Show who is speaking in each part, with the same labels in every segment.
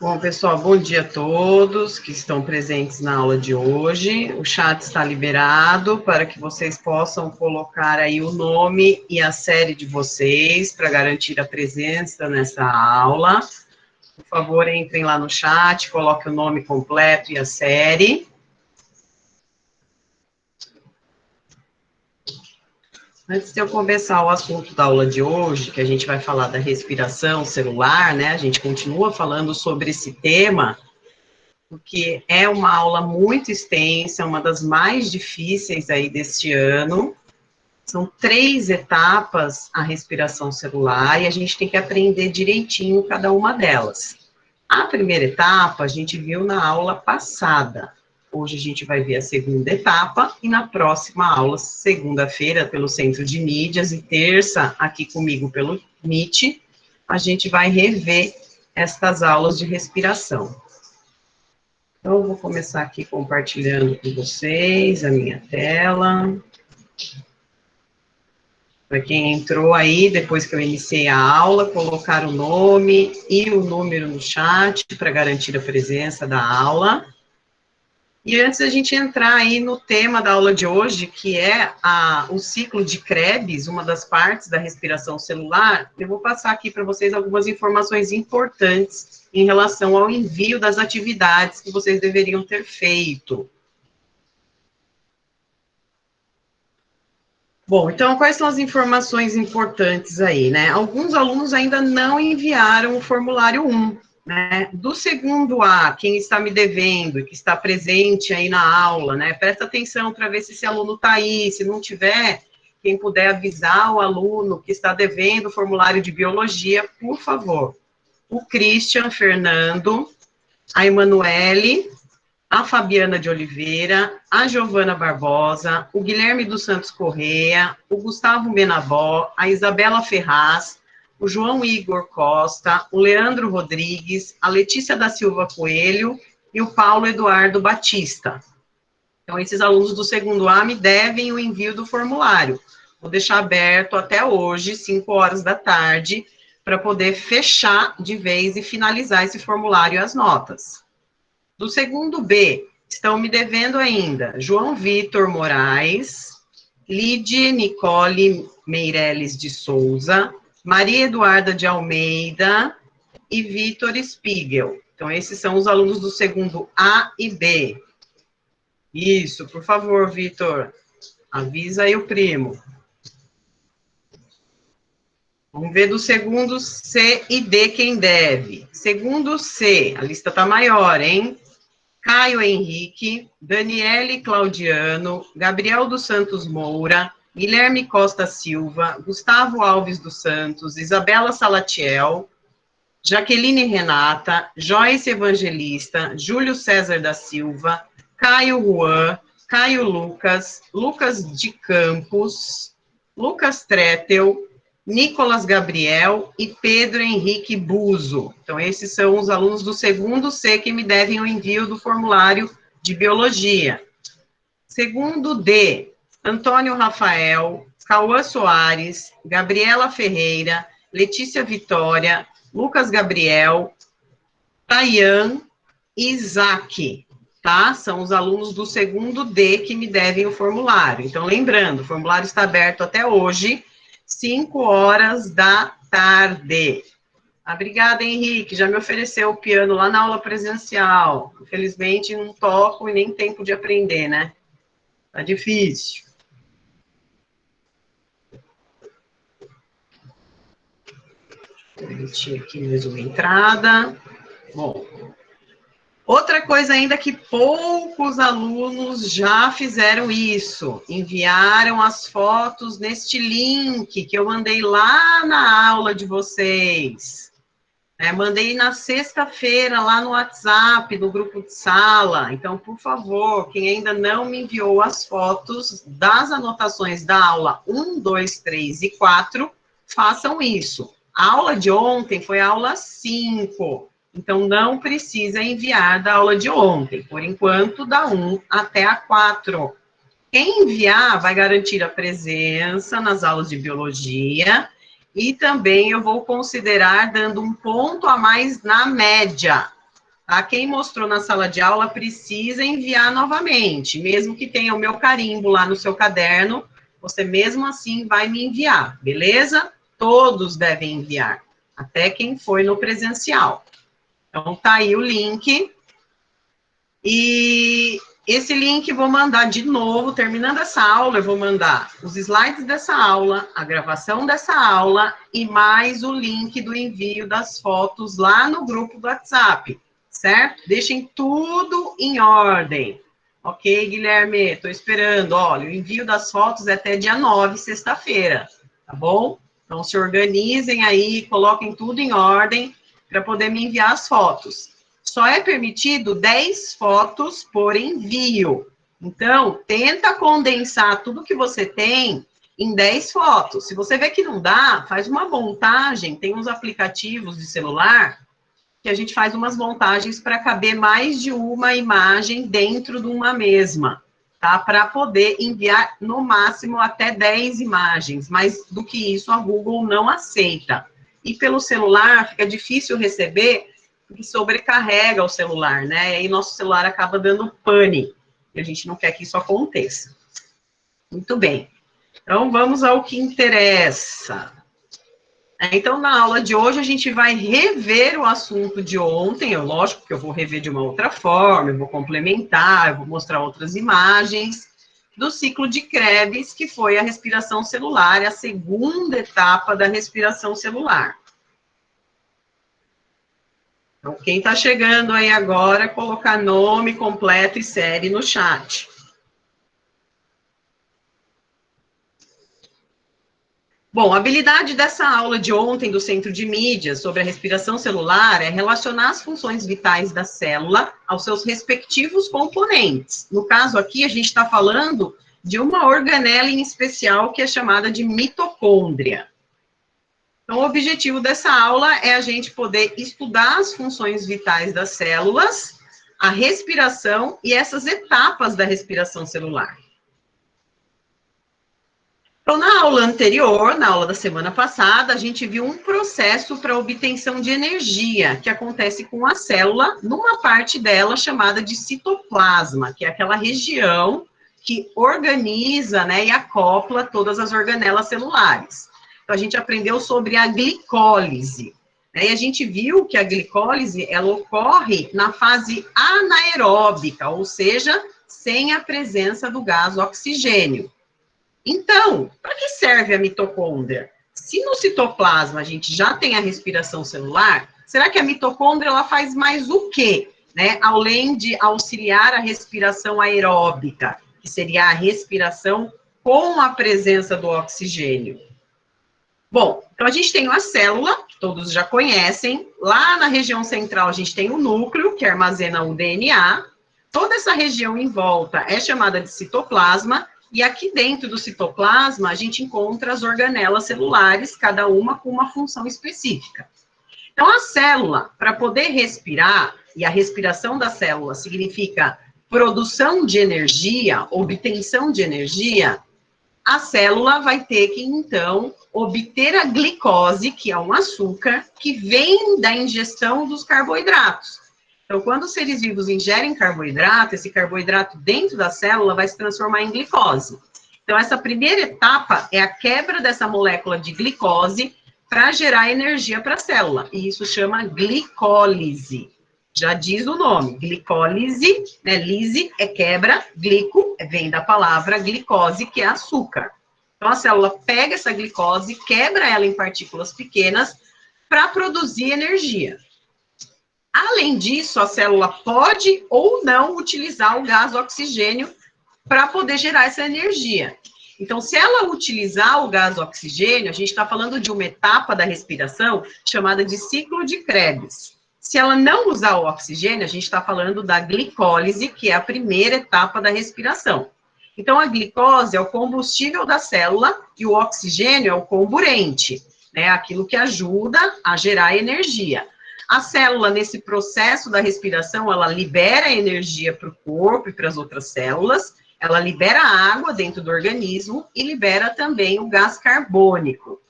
Speaker 1: Bom, pessoal, bom dia a todos que estão presentes na aula de hoje. O chat está liberado para que vocês possam colocar aí o nome e a série de vocês para garantir a presença nessa aula. Por favor, entrem lá no chat, coloquem o nome completo e a série. Antes de eu começar o assunto da aula de hoje, que a gente vai falar da respiração celular, né? A gente continua falando sobre esse tema, porque é uma aula muito extensa, uma das mais difíceis aí deste ano. São 3 etapas a respiração celular e a gente tem que aprender direitinho cada uma delas. A primeira etapa a gente viu na aula passada. Hoje a gente vai ver a segunda etapa e na próxima aula, segunda-feira, pelo Centro de Mídias e terça, aqui comigo pelo Meet, a gente vai rever estas aulas de respiração. Então, eu vou começar aqui compartilhando com vocês a minha tela. Para quem entrou aí, depois que eu iniciei a aula, colocar o nome e o número no chat para garantir a presença da aula. E antes da gente entrar aí no tema da aula de hoje, que é o ciclo de Krebs, uma das partes da respiração celular, eu vou passar aqui para vocês algumas informações importantes em relação ao envio das atividades que vocês deveriam ter feito. Bom, então, quais são as informações importantes aí, né? Alguns alunos ainda não enviaram o formulário 1, né? Do segundo A, quem está me devendo e que está presente aí na aula, né? Presta atenção para ver se esse aluno está aí, se não tiver, quem puder avisar o aluno que está devendo o formulário de biologia, por favor. O Christian Fernando, a Emanuele, a Fabiana de Oliveira, a Giovana Barbosa, o Guilherme dos Santos Correia, o Gustavo Benabó, a Isabela Ferraz, o João Igor Costa, o Leandro Rodrigues, a Letícia da Silva Coelho e o Paulo Eduardo Batista. Então, esses alunos do segundo A me devem o envio do formulário. Vou deixar aberto até hoje, 5 horas da tarde, para poder fechar de vez e finalizar esse formulário e as notas. Do segundo B, estão me devendo ainda João Vitor Moraes, Lídia Nicole Meireles de Souza, Maria Eduarda de Almeida e Vitor Spiegel. Então, esses são os alunos do segundo A e B. Isso, por favor, Vitor, avisa aí o primo. Vamos ver do segundo C e D quem deve. Segundo C, a lista está maior, hein? Caio Henrique, Daniele Claudiano, Gabriel dos Santos Moura, Guilherme Costa Silva, Gustavo Alves dos Santos, Isabela Salatiel, Jaqueline Renata, Joyce Evangelista, Júlio César da Silva, Caio Juan, Caio Lucas, Lucas de Campos, Lucas Tretel, Nicolas Gabriel e Pedro Henrique Buzo. Então, esses são os alunos do segundo C que me devem o envio do formulário de biologia. Segundo D, Antônio Rafael, Cauã Soares, Gabriela Ferreira, Letícia Vitória, Lucas Gabriel, Tayan e Isaac, tá? São os alunos do segundo D que me devem o formulário. Então, lembrando, o formulário está aberto até hoje, 5 horas da tarde. Obrigada, Henrique, já me ofereceu o piano lá na aula presencial. Infelizmente, não toco e nem tempo de aprender, né? Tá difícil. Vou permitir aqui mais uma entrada. Bom, outra coisa ainda que poucos alunos já fizeram isso, enviaram as fotos neste link que eu mandei lá na aula de vocês. Mandei na sexta-feira lá no WhatsApp, no grupo de sala. Então, por favor, quem ainda não me enviou as fotos das anotações da aula 1, 2, 3 e 4, façam isso. A aula de ontem foi a aula 5. Então, não precisa enviar da aula de ontem. Por enquanto, da 1 até a 4. Quem enviar vai garantir a presença nas aulas de biologia e também eu vou considerar dando um ponto a mais na média. Tá? Quem mostrou na sala de aula precisa enviar novamente, mesmo que tenha o meu carimbo lá no seu caderno, você mesmo assim vai me enviar, beleza? Todos devem enviar, até quem foi no presencial. Então, tá aí o link. E esse link vou mandar de novo, terminando essa aula, eu vou mandar os slides dessa aula, a gravação dessa aula e mais o link do envio das fotos lá no grupo do WhatsApp, certo? Deixem tudo em ordem. Ok, Guilherme? Estou esperando. Olha, o envio das fotos é até dia 9, sexta-feira, tá bom? Então, se organizem aí, coloquem tudo em ordem para poder me enviar as fotos. Só é permitido 10 fotos por envio. Então, tenta condensar tudo que você tem em 10 fotos. Se você vê que não dá, faz uma montagem, tem uns aplicativos de celular que a gente faz umas montagens para caber mais de uma imagem dentro de uma mesma, tá? Para poder enviar no máximo até 10 imagens, mas do que isso a Google não aceita. E pelo celular fica difícil receber, porque sobrecarrega o celular, né? E aí nosso celular acaba dando pane, e a gente não quer que isso aconteça. Muito bem. Então, vamos ao que interessa. Então, na aula de hoje, a gente vai rever o assunto de ontem. Lógico que eu vou rever de uma outra forma, eu vou complementar, eu vou mostrar outras imagens do ciclo de Krebs, que foi a respiração celular, a segunda etapa da respiração celular. Então, quem está chegando aí agora, colocar nome completo e série no chat. Bom, a habilidade dessa aula de ontem do Centro de Mídias sobre a respiração celular é relacionar as funções vitais da célula aos seus respectivos componentes. No caso aqui, a gente está falando de uma organela em especial que é chamada de mitocôndria. Então, o objetivo dessa aula é a gente poder estudar as funções vitais das células, a respiração e essas etapas da respiração celular. Então, na aula anterior, na aula da semana passada, a gente viu um processo para obtenção de energia que acontece com a célula, numa parte dela chamada de citoplasma, que é aquela região que organiza, né, e acopla todas as organelas celulares. Então, a gente aprendeu sobre a glicólise, né, e a gente viu que a glicólise, ela ocorre na fase anaeróbica, ou seja, sem a presença do gás oxigênio. Então, para que serve a mitocôndria? Se no citoplasma a gente já tem a respiração celular, será que a mitocôndria ela faz mais o quê? Né? Além de auxiliar a respiração aeróbica, que seria a respiração com a presença do oxigênio. Bom, então a gente tem a célula, que todos já conhecem. Lá na região central a gente tem o núcleo, que armazena o DNA. Toda essa região em volta é chamada de citoplasma. E aqui dentro do citoplasma, a gente encontra as organelas celulares, cada uma com uma função específica. Então, a célula, para poder respirar, e a respiração da célula significa produção de energia, obtenção de energia, a célula vai ter que, então, obter a glicose, que é um açúcar, que vem da ingestão dos carboidratos. Então, quando os seres vivos ingerem carboidrato, esse carboidrato dentro da célula vai se transformar em glicose. Então, essa primeira etapa é a quebra dessa molécula de glicose para gerar energia para a célula. E isso chama glicólise. Já diz o nome, glicólise, né? Lise é quebra, glico vem da palavra glicose, que é açúcar. Então, a célula pega essa glicose, quebra ela em partículas pequenas para produzir energia. Além disso, a célula pode ou não utilizar o gás oxigênio para poder gerar essa energia. Então, se ela utilizar o gás oxigênio, a gente está falando de uma etapa da respiração chamada de ciclo de Krebs. Se ela não usar o oxigênio, a gente está falando da glicólise, que é a primeira etapa da respiração. Então, a glicose é o combustível da célula e o oxigênio é o comburente, né? Aquilo que ajuda a gerar energia. A célula, nesse processo da respiração, ela libera energia para o corpo e para as outras células, ela libera água dentro do organismo e libera também o gás carbônico,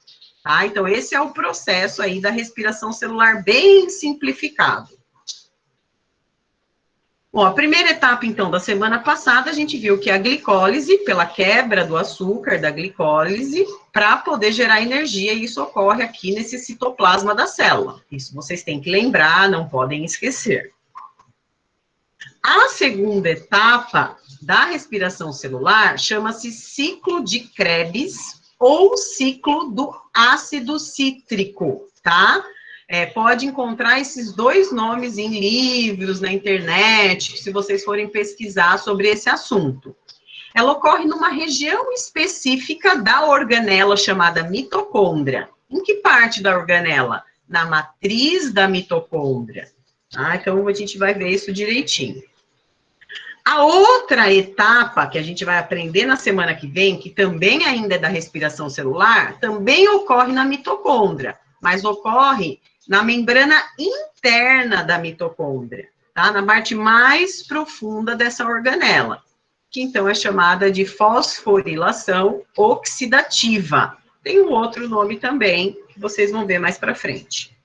Speaker 1: tá? Então, esse é o processo aí da respiração celular bem simplificado. Bom, a primeira etapa, então, da semana passada, a gente viu que a glicólise, pela quebra do açúcar da glicólise, para poder gerar energia, e isso ocorre aqui nesse citoplasma da célula. Isso vocês têm que lembrar, não podem esquecer. A segunda etapa da respiração celular chama-se ciclo de Krebs ou ciclo do ácido cítrico, tá? Pode encontrar esses dois nomes em livros, na internet, se vocês forem pesquisar sobre esse assunto. Ela ocorre numa região específica da organela chamada mitocôndria. Em que parte da organela? Na matriz da mitocôndria. Então, a gente vai ver isso direitinho. A outra etapa que a gente vai aprender na semana que vem, que também ainda é da respiração celular, também ocorre na mitocôndria, mas ocorre na membrana interna da mitocôndria, tá? Na parte mais profunda dessa organela, que então é chamada de fosforilação oxidativa. Tem um outro nome também, que vocês vão ver mais para frente.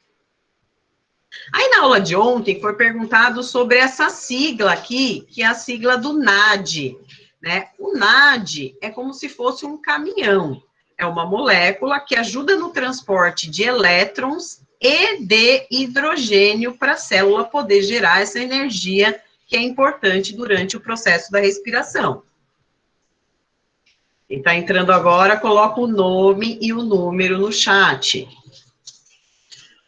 Speaker 1: Aí na aula de ontem foi perguntado sobre essa sigla aqui, que é a sigla do NAD, né? O NAD é como se fosse um caminhão. É uma molécula que ajuda no transporte de elétrons e de hidrogênio para a célula poder gerar essa energia que é importante durante o processo da respiração. Quem está entrando agora, coloca o nome e o número no chat.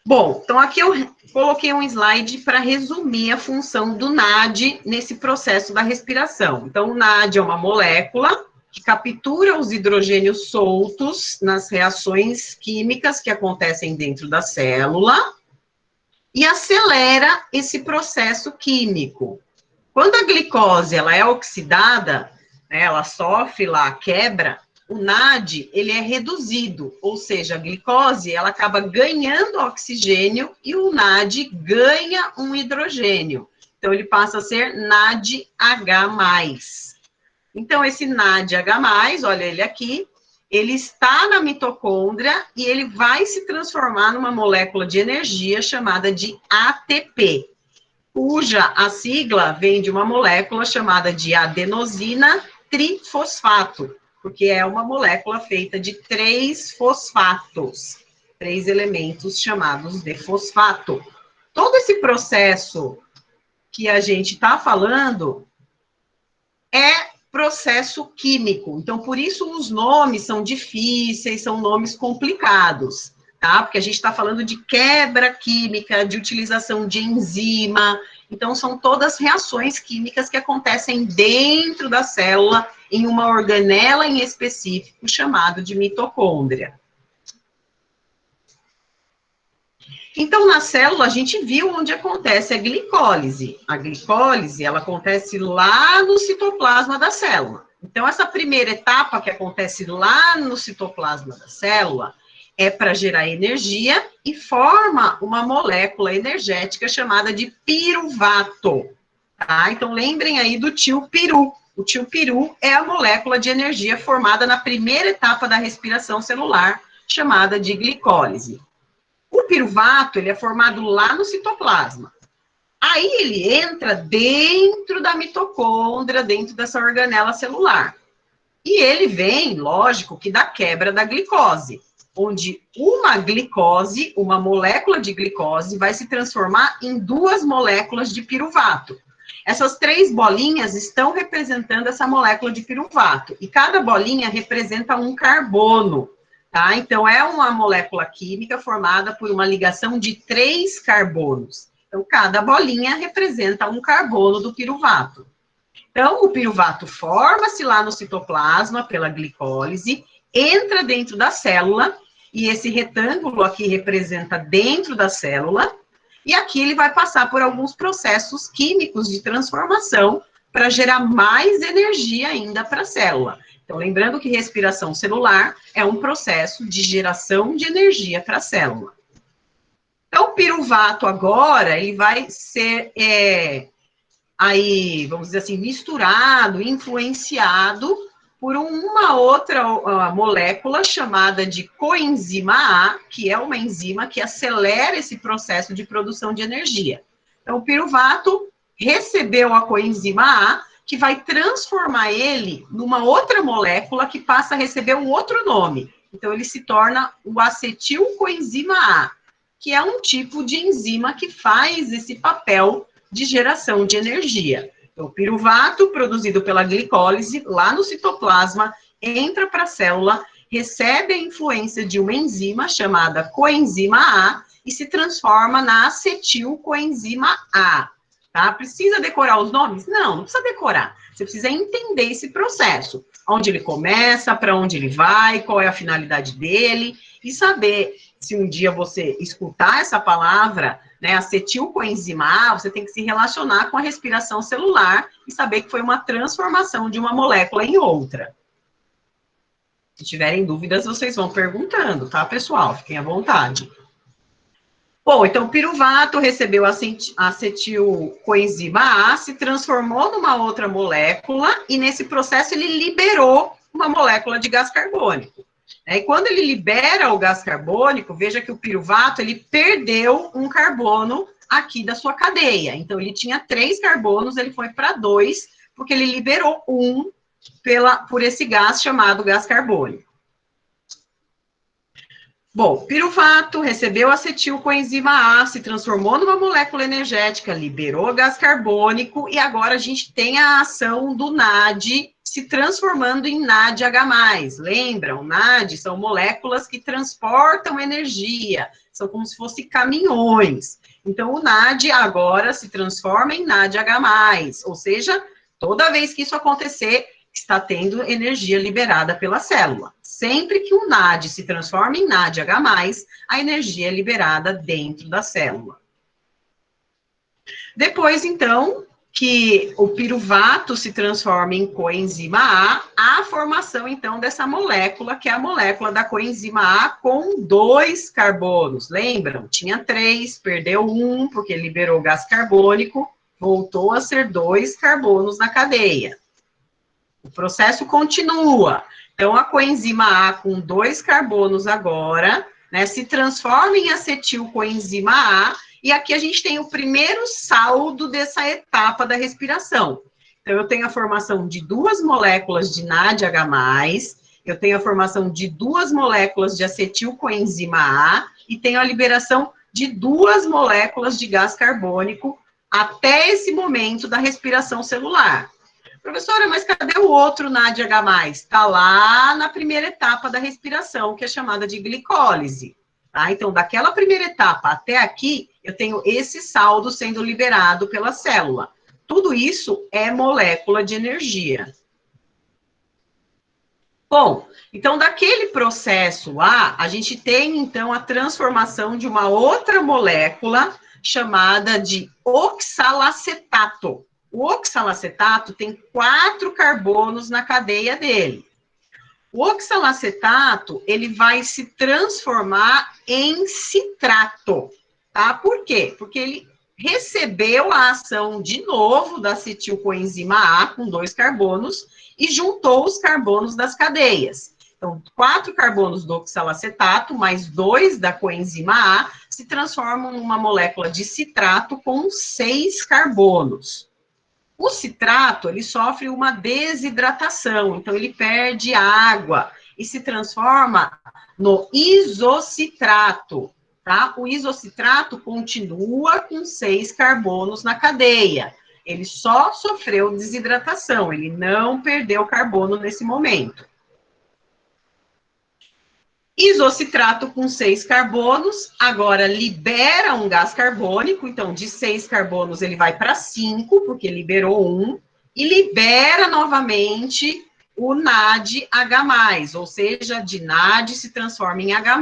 Speaker 1: Bom, então aqui eu coloquei um slide para resumir a função do NAD nesse processo da respiração. Então, o NAD é uma molécula que captura os hidrogênios soltos nas reações químicas que acontecem dentro da célula e acelera esse processo químico. Quando a glicose ela é oxidada, né, ela sofre lá a quebra, o NAD ele é reduzido, ou seja, a glicose ela acaba ganhando oxigênio e o NAD ganha um hidrogênio. Então, ele passa a ser NADH+. Então, esse NADH+, olha ele aqui, ele está na mitocôndria e ele vai se transformar numa molécula de energia chamada de ATP, cuja a sigla vem de uma molécula chamada de adenosina trifosfato, porque é uma molécula feita de 3 fosfatos, 3 elementos chamados de fosfato. Todo esse processo que a gente está falando é processo químico. Então, por isso os nomes são difíceis, são nomes complicados, tá? Porque a gente está falando de quebra química, de utilização de enzima. Então, são todas reações químicas que acontecem dentro da célula, em uma organela em específico, chamado de mitocôndria. Então, na célula, a gente viu onde acontece a glicólise. A glicólise, ela acontece lá no citoplasma da célula. Então, essa primeira etapa que acontece lá no citoplasma da célula é para gerar energia e forma uma molécula energética chamada de piruvato. Tá? Então, lembrem aí do tio Peru. O tio Peru é a molécula de energia formada na primeira etapa da respiração celular, chamada de glicólise. O piruvato, ele é formado lá no citoplasma. Aí ele entra dentro da mitocôndria, dentro dessa organela celular. E ele vem, lógico, que da quebra da glicose, onde uma glicose, uma molécula de glicose, vai se transformar em 2 moléculas de piruvato. Essas 3 bolinhas estão representando essa molécula de piruvato, e cada bolinha representa um carbono. Tá? Então, é uma molécula química formada por uma ligação de 3 carbonos. Então, cada bolinha representa um carbono do piruvato. Então, o piruvato forma-se lá no citoplasma pela glicólise, entra dentro da célula, e esse retângulo aqui representa dentro da célula, e aqui ele vai passar por alguns processos químicos de transformação para gerar mais energia ainda para a célula. Então, lembrando que respiração celular é um processo de geração de energia para a célula. Então, o piruvato agora, ele vai ser, aí, vamos dizer assim, misturado, influenciado por uma outra molécula chamada de coenzima A, que é uma enzima que acelera esse processo de produção de energia. Então, o piruvato recebeu a coenzima A, que vai transformar ele numa outra molécula que passa a receber um outro nome. Então, ele se torna o acetilcoenzima A, que é um tipo de enzima que faz esse papel de geração de energia. Então, o piruvato, produzido pela glicólise, lá no citoplasma, entra para a célula, recebe a influência de uma enzima chamada coenzima A e se transforma na acetilcoenzima A. Tá? Precisa decorar os nomes? Não, não precisa decorar. Você precisa entender esse processo. Onde ele começa, para onde ele vai, qual é a finalidade dele, e saber, se um dia você escutar essa palavra, né, acetilcoenzima A, você tem que se relacionar com a respiração celular e saber que foi uma transformação de uma molécula em outra. Se tiverem dúvidas, vocês vão perguntando, tá, pessoal? Fiquem à vontade. Bom, então o piruvato recebeu a acetilcoenzima A, se transformou numa outra molécula e nesse processo ele liberou uma molécula de gás carbônico. E quando ele libera o gás carbônico, veja que o piruvato ele perdeu um carbono aqui da sua cadeia. Então ele tinha 3 carbonos, ele foi para 2, porque ele liberou um por esse gás chamado gás carbônico. Bom, piruvato recebeu acetilcoenzima A, se transformou numa molécula energética, liberou gás carbônico e agora a gente tem a ação do NAD se transformando em NADH+. Lembram? NAD são moléculas que transportam energia, são como se fossem caminhões. Então, o NAD agora se transforma em NADH+, ou seja, toda vez que isso acontecer, está tendo energia liberada pela célula. Sempre que o NAD se transforma em NADH+, a energia é liberada dentro da célula. Depois, então, que o piruvato se transforma em coenzima A, há a formação, então, dessa molécula, que é a molécula da coenzima A com 2 carbonos. Lembram? Tinha 3, perdeu 1, porque liberou gás carbônico, voltou a ser 2 carbonos na cadeia. O processo continua. Então, a coenzima A com 2 carbonos agora, né, se transforma em acetilcoenzima A, e aqui a gente tem o primeiro saldo dessa etapa da respiração. Então, eu tenho a formação de 2 moléculas de NADH+, eu tenho a formação de 2 moléculas de acetilcoenzima A, e tenho a liberação de 2 moléculas de gás carbônico até esse momento da respiração celular. Professora, mas cadê o outro NADH+? Está lá na primeira etapa da respiração, que é chamada de glicólise. Tá? Então, daquela primeira etapa até aqui, eu tenho esse saldo sendo liberado pela célula. Tudo isso é molécula de energia. Bom, então, daquele processo lá, a gente tem, então, a transformação de uma outra molécula chamada de oxalacetato. O oxalacetato tem 4 carbonos na cadeia dele. O oxalacetato, ele vai se transformar em citrato, tá? Por quê? Porque ele recebeu a ação de novo da acetilcoenzima A com 2 carbonos e juntou os carbonos das cadeias. Então, 4 carbonos do oxalacetato mais 2 da coenzima A se transformam numa molécula de citrato com 6 carbonos. O citrato, ele sofre uma desidratação, então ele perde água e se transforma no isocitrato, tá? O isocitrato continua com 6 carbonos na cadeia. Ele só sofreu desidratação, ele não perdeu carbono nesse momento. Isocitrato com 6 carbonos, agora libera um gás carbônico, então de 6 carbonos ele vai para 5, porque liberou 1, e libera novamente o NADH+, ou seja, de NAD se transforma em H+,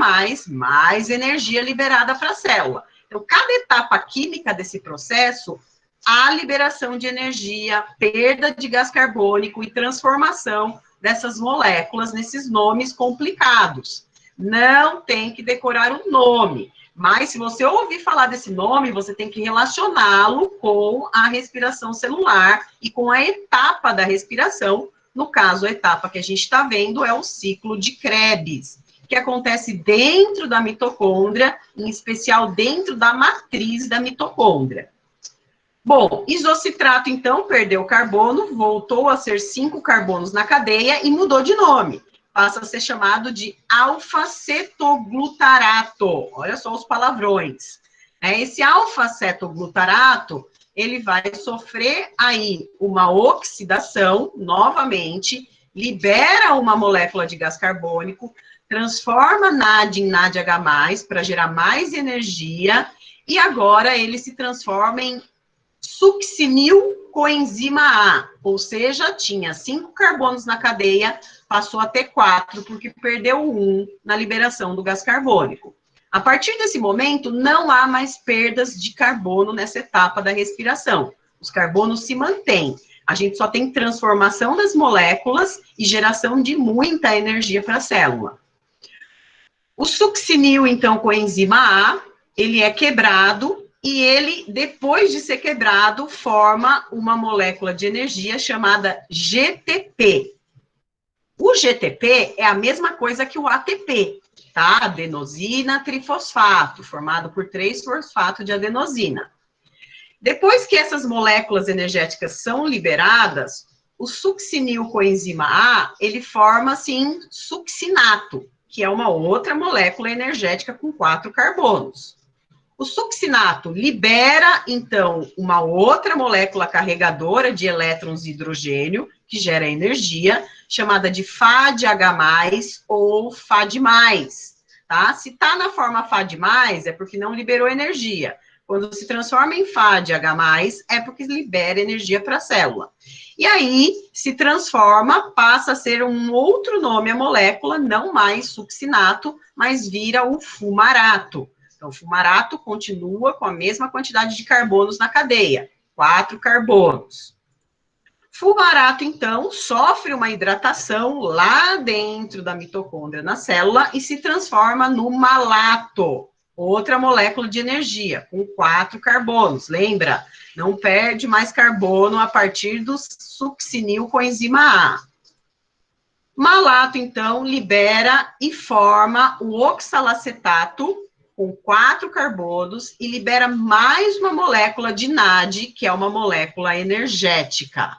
Speaker 1: mais energia liberada para a célula. Então, cada etapa química desse processo, há liberação de energia, perda de gás carbônico e transformação dessas moléculas nesses nomes complicados. Não tem que decorar o nome, mas se você ouvir falar desse nome, você tem que relacioná-lo com a respiração celular e com a etapa da respiração. No caso, a etapa que a gente está vendo é o ciclo de Krebs, que acontece dentro da mitocôndria, em especial dentro da matriz da mitocôndria. Bom, isocitrato, então, perdeu carbono, voltou a ser 5 carbonos na cadeia e mudou de nome. Passa a ser chamado de alfa-cetoglutarato. Olha só os palavrões. Esse alfa-cetoglutarato, ele vai sofrer aí uma oxidação, novamente, libera uma molécula de gás carbônico, transforma NAD em NADH+, para gerar mais energia, e agora ele se transforma em succinil coenzima A, ou seja, tinha 5 carbonos na cadeia, passou a ter 4, porque perdeu 1 na liberação do gás carbônico. A partir desse momento, não há mais perdas de carbono nessa etapa da respiração. Os carbonos se mantêm. A gente só tem transformação das moléculas e geração de muita energia para a célula. O succinil, então, coenzima A, ele é quebrado e ele, depois de ser quebrado, forma uma molécula de energia chamada GTP. O GTP é a mesma coisa que o ATP, tá? Adenosina trifosfato, formado por 3-fosfato de adenosina. Depois que essas moléculas energéticas são liberadas, o succinil coenzima A, ele forma, assim, succinato, que é uma outra molécula energética com 4 carbonos. O succinato libera, então, uma outra molécula carregadora de elétrons de hidrogênio, que gera energia, chamada de FADH+, ou FAD+, tá? Se tá na forma FAD+, é porque não liberou energia. Quando se transforma em FADH+, é porque libera energia para a célula. E aí, se transforma, passa a ser um outro nome a molécula, não mais succinato, mas vira o fumarato. Então, o fumarato continua com a mesma quantidade de carbonos na cadeia, 4 carbonos. Fumarato, então, sofre uma hidratação lá dentro da mitocôndria na célula e se transforma no malato, outra molécula de energia, com 4 carbonos. Lembra? Não perde mais carbono a partir do succinil coenzima A. Malato, então, libera e forma o oxalacetato, com 4 carbonos, e libera mais uma molécula de NAD, que é uma molécula energética.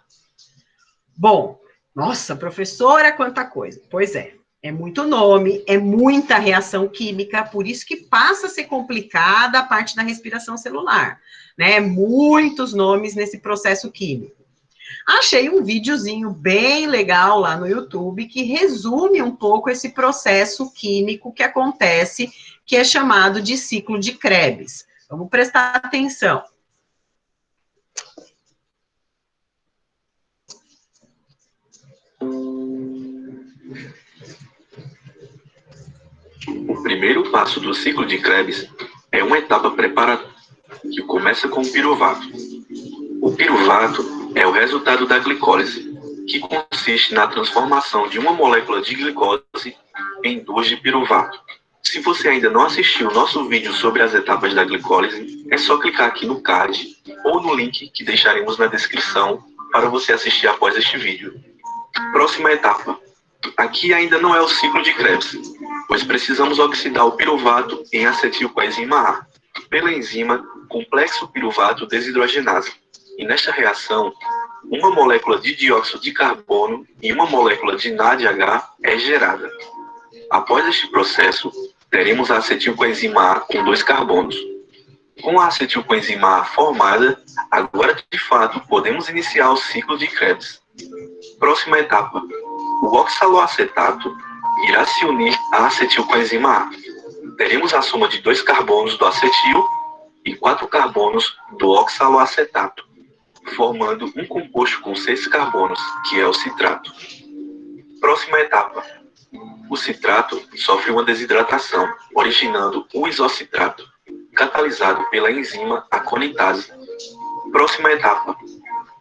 Speaker 1: Bom, nossa, professora, quanta coisa. Pois é muito nome, é muita reação química, por isso que passa a ser complicada a parte da respiração celular, né? Muitos nomes nesse processo químico. Achei um videozinho bem legal lá no YouTube que resume um pouco esse processo químico que acontece, que é chamado de ciclo de Krebs. Vamos prestar atenção.
Speaker 2: O primeiro passo do ciclo de Krebs é uma etapa preparatória que começa com o piruvato. O piruvato é o resultado da glicólise, que consiste na transformação de uma molécula de glicose em 2 de piruvato. Se você ainda não assistiu o nosso vídeo sobre as etapas da glicólise, é só clicar aqui no card ou no link que deixaremos na descrição para você assistir após este vídeo. Próxima etapa. Aqui ainda não é o ciclo de Krebs, pois precisamos oxidar o piruvato em acetilcoenzima A, pela enzima complexo piruvato desidrogenase. E nesta reação, uma molécula de dióxido de carbono e uma molécula de NADH é gerada. Após este processo, teremos a acetilcoenzima A com 2 carbonos. Com a acetilcoenzima A formada, agora de fato podemos iniciar o ciclo de Krebs. Próxima etapa. O oxaloacetato irá se unir à acetilcoenzima A. Teremos a soma de 2 carbonos do acetil e 4 carbonos do oxaloacetato, formando um composto com 6 carbonos, que é o citrato. Próxima etapa. O citrato sofre uma desidratação, originando o isocitrato, catalisado pela enzima aconitase. Próxima etapa.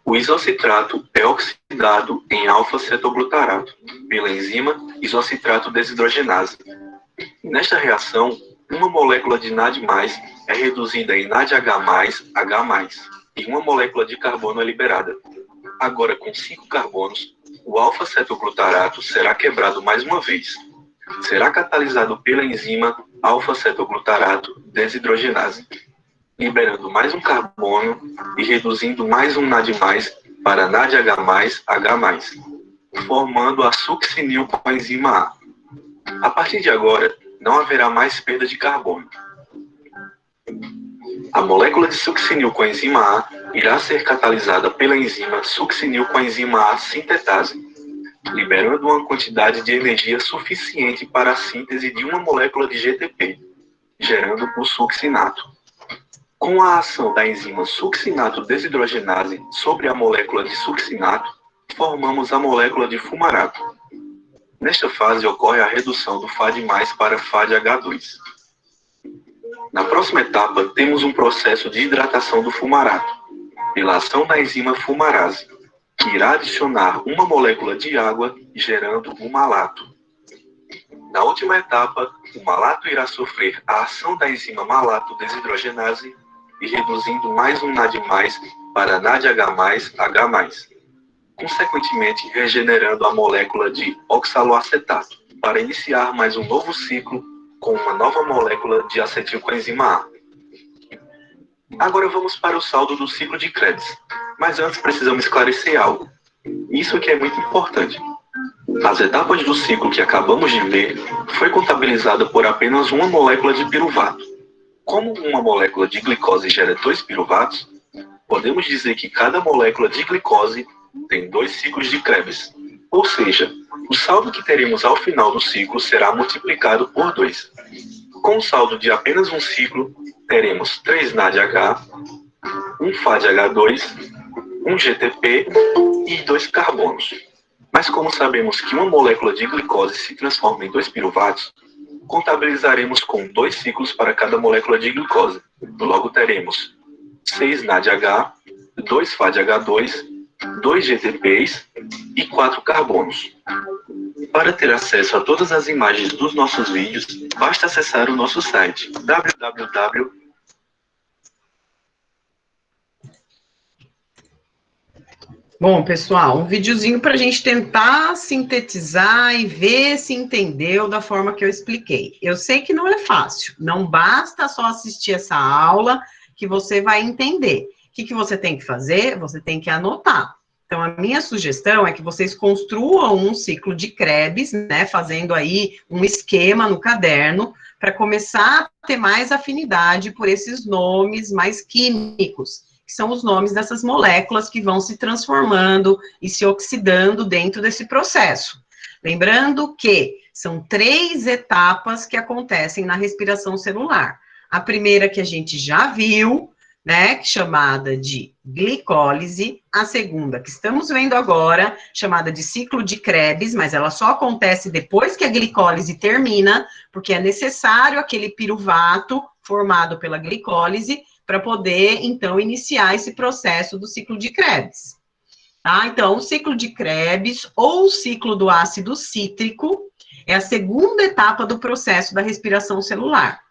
Speaker 2: O isocitrato é oxidado em alfa-cetoglutarato, pela enzima isocitrato desidrogenase. Nesta reação, uma molécula de NAD+, é reduzida em NADH+, H+, e uma molécula de carbono é liberada. Agora, com 5 carbonos, o alfa-cetoglutarato será quebrado mais uma vez. Será catalisado pela enzima alfa-cetoglutarato desidrogenase. liberando mais um carbono e reduzindo mais um NAD+, para NADH+, H+, formando a succinil com a enzima A. A partir de agora, não haverá mais perda de carbono. A molécula de succinil com a enzima A irá ser catalisada pela enzima succinil com a enzima A sintetase, liberando uma quantidade de energia suficiente para a síntese de uma molécula de GTP, gerando o succinato. Com a ação da enzima succinato desidrogenase sobre a molécula de succinato, formamos a molécula de fumarato. Nesta fase ocorre a redução do FAD+ para FADH2. Na próxima etapa, temos um processo de hidratação do fumarato, pela ação da enzima fumarase, que irá adicionar uma molécula de água, gerando o malato. Na última etapa, o malato irá sofrer a ação da enzima malato desidrogenase e reduzindo mais um NAD+, para NADH+, H+, consequentemente regenerando a molécula de oxaloacetato, para iniciar mais um novo ciclo com uma nova molécula de acetilcoenzima A. Agora vamos para o saldo do ciclo de Krebs, mas antes precisamos esclarecer algo. Isso aqui é muito importante. As etapas do ciclo que acabamos de ver foi contabilizada por apenas uma molécula de piruvato. Como uma molécula de glicose gera 2 piruvatos, podemos dizer que cada molécula de glicose tem 2 ciclos de Krebs. Ou seja, o saldo que teremos ao final do ciclo será multiplicado por 2. Com o saldo de apenas um ciclo, teremos 3 NADH, um FADH2, um GTP e 2 carbonos. Mas como sabemos que uma molécula de glicose se transforma em 2 piruvatos, contabilizaremos com 2 ciclos para cada molécula de glicose. Logo teremos 6 NADH, 2 FADH2, 2 GTPs e 4 carbonos. Para ter acesso a todas as imagens dos nossos vídeos, basta acessar o nosso site www.
Speaker 1: Bom, pessoal, um videozinho para a gente tentar sintetizar e ver se entendeu da forma que eu expliquei. Eu sei que não é fácil, não basta só assistir essa aula que você vai entender. O que você tem que fazer? Você tem que anotar. Então, a minha sugestão é que vocês construam um ciclo de Krebs, né, fazendo aí um esquema no caderno, para começar a ter mais afinidade por esses nomes mais químicos, que são os nomes dessas moléculas que vão se transformando e se oxidando dentro desse processo. Lembrando que são 3 etapas que acontecem na respiração celular. A primeira que a gente já viu, né, chamada de glicólise, a segunda que estamos vendo agora, chamada de ciclo de Krebs, mas ela só acontece depois que a glicólise termina, porque é necessário aquele piruvato formado pela glicólise para poder, então, iniciar esse processo do ciclo de Krebs. Tá? Então, o ciclo de Krebs, ou o ciclo do ácido cítrico, é a segunda etapa do processo da respiração celular.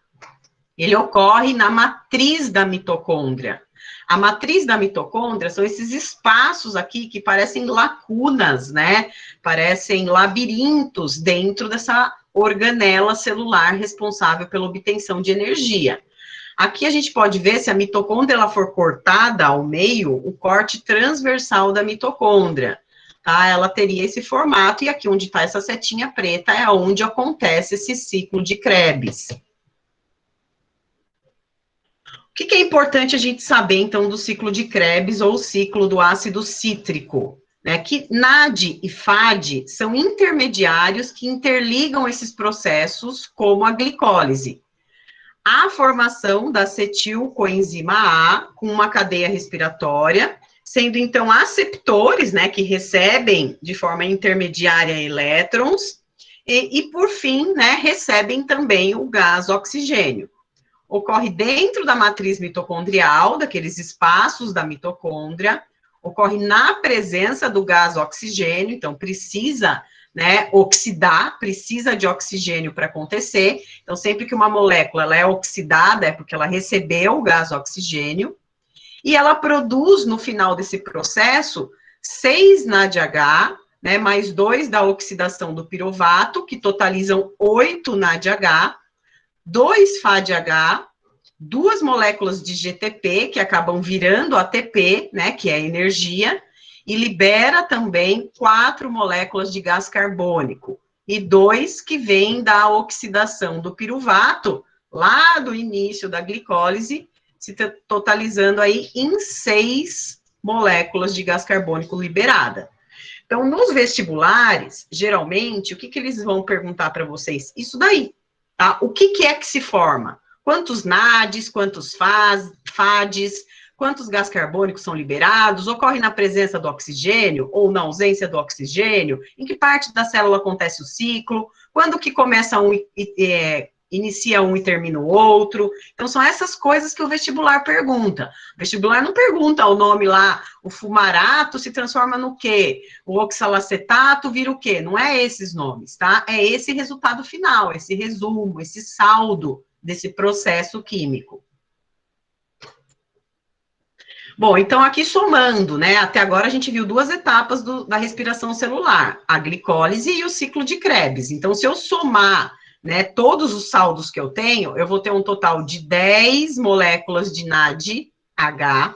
Speaker 1: Ele ocorre na matriz da mitocôndria. A matriz da mitocôndria são esses espaços aqui que parecem lacunas, né? Parecem labirintos dentro dessa organela celular responsável pela obtenção de energia. Aqui a gente pode ver, se a mitocôndria ela for cortada ao meio, o corte transversal da mitocôndria, tá? Ela teria esse formato, e aqui onde está essa setinha preta é onde acontece esse ciclo de Krebs. O que é importante a gente saber, então, do ciclo de Krebs ou ciclo do ácido cítrico? Né? Que NAD e FAD são intermediários que interligam esses processos, como a glicólise. A formação da acetilcoenzima A com uma cadeia respiratória, sendo, então, aceptores, né, que recebem de forma intermediária elétrons, e por fim, né, recebem também o gás oxigênio. Ocorre dentro da matriz mitocondrial, daqueles espaços da mitocôndria, ocorre na presença do gás oxigênio, então precisa, né, oxidar, precisa de oxigênio para acontecer. Então, sempre que uma molécula ela é oxidada, é porque ela recebeu o gás oxigênio, e ela produz, no final desse processo, 6 NADH, né, mais 2 da oxidação do piruvato, que totalizam 8 NADH, 2 FADH 2 moléculas de GTP, que acabam virando ATP, né, que é energia, e libera também 4 moléculas de gás carbônico, e 2 que vêm da oxidação do piruvato, lá do início da glicólise, se totalizando aí em 6 moléculas de gás carbônico liberada. Então, nos vestibulares, geralmente, o que eles vão perguntar para vocês? Isso daí, tá? O que é que se forma? Quantos NADs, quantos FADs, quantos gás carbônicos são liberados? Ocorre na presença do oxigênio ou na ausência do oxigênio? Em que parte da célula acontece o ciclo? Quando que começa inicia um e termina o outro? Então, são essas coisas que o vestibular pergunta. O vestibular não pergunta o nome lá, o fumarato se transforma no quê? O oxalacetato vira o quê? Não é esses nomes, tá? É esse resultado final, esse resumo, esse saldo desse processo químico. Bom, então aqui somando, né, até agora a gente viu 2 etapas da respiração celular, a glicólise e o ciclo de Krebs. Então, se eu somar, né, todos os saldos que eu tenho, eu vou ter um total de 10 moléculas de NADH,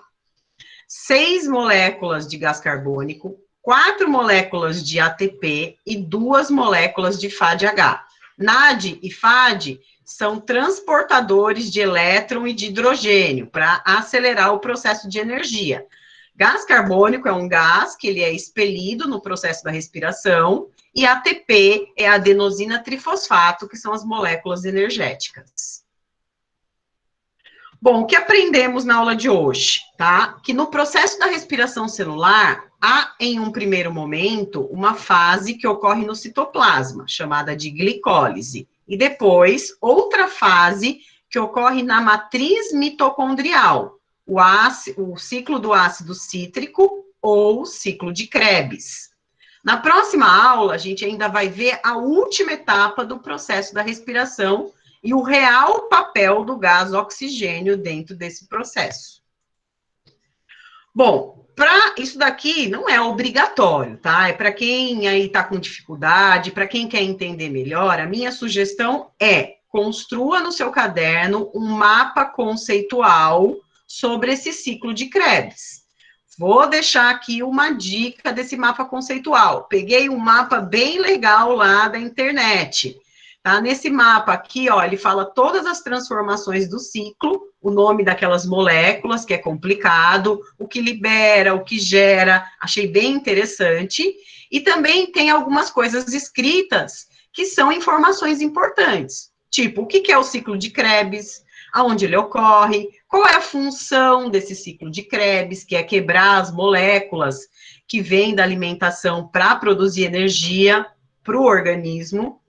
Speaker 1: 6 moléculas de gás carbônico, 4 moléculas de ATP e 2 moléculas de FADH. NAD e FAD são transportadores de elétron e de hidrogênio para acelerar o processo de energia. Gás carbônico é um gás que ele é expelido no processo da respiração, e ATP é a adenosina trifosfato, que são as moléculas energéticas. Bom, o que aprendemos na aula de hoje, tá? Que no processo da respiração celular, há, em um primeiro momento, uma fase que ocorre no citoplasma, chamada de glicólise. E depois, outra fase que ocorre na matriz mitocondrial, o ciclo do ácido cítrico ou ciclo de Krebs. Na próxima aula, a gente ainda vai ver a última etapa do processo da respiração e o real papel do gás oxigênio dentro desse processo. Bom, isso daqui não é obrigatório, tá? É para quem aí está com dificuldade, para quem quer entender melhor, a minha sugestão é construa no seu caderno um mapa conceitual sobre esse ciclo de Krebs. Vou deixar aqui uma dica desse mapa conceitual. Peguei um mapa bem legal lá da internet. Tá? Nesse mapa aqui, ó, ele fala todas as transformações do ciclo, o nome daquelas moléculas, que é complicado, o que libera, o que gera, achei bem interessante. E também tem algumas coisas escritas que são informações importantes, tipo, o que é o ciclo de Krebs, aonde ele ocorre, qual é a função desse ciclo de Krebs, que é quebrar as moléculas que vêm da alimentação para produzir energia para o organismo.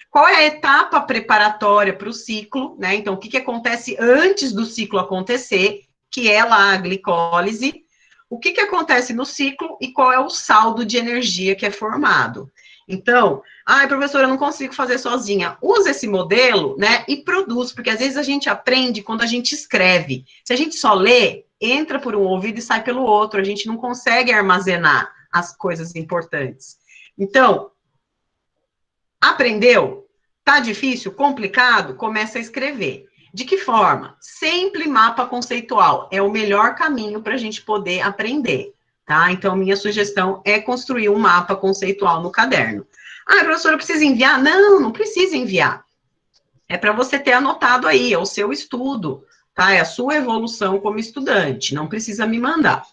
Speaker 1: Qual é a etapa preparatória para o ciclo, né? Então, o que acontece antes do ciclo acontecer, que é lá a glicólise, o que acontece no ciclo e qual é o saldo de energia que é formado. Então, professora, eu não consigo fazer sozinha. Usa esse modelo, né, e produz, porque às vezes a gente aprende quando a gente escreve. Se a gente só lê, entra por um ouvido e sai pelo outro, a gente não consegue armazenar as coisas importantes. Então, aprendeu? Tá difícil? Complicado? Começa a escrever. De que forma? Sempre mapa conceitual. É o melhor caminho para a gente poder aprender, tá? Então, minha sugestão é construir um mapa conceitual no caderno. Professora, precisa enviar? Não, não precisa enviar. É para você ter anotado aí, é o seu estudo, tá? É a sua evolução como estudante. Não precisa me mandar.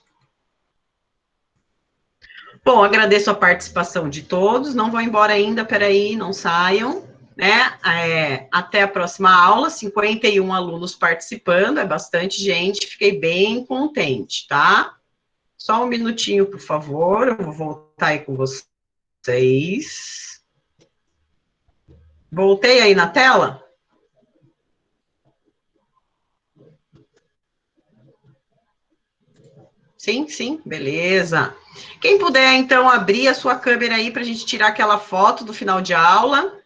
Speaker 1: Bom, agradeço a participação de todos. Não vão embora ainda, peraí, não saiam. Né? Até a próxima aula, 51 alunos participando, é bastante gente, fiquei bem contente, tá? Só um minutinho, por favor, eu vou voltar aí com vocês. Voltei aí na tela? Sim, beleza. Quem puder, então, abrir a sua câmera aí para a gente tirar aquela foto do final de aula.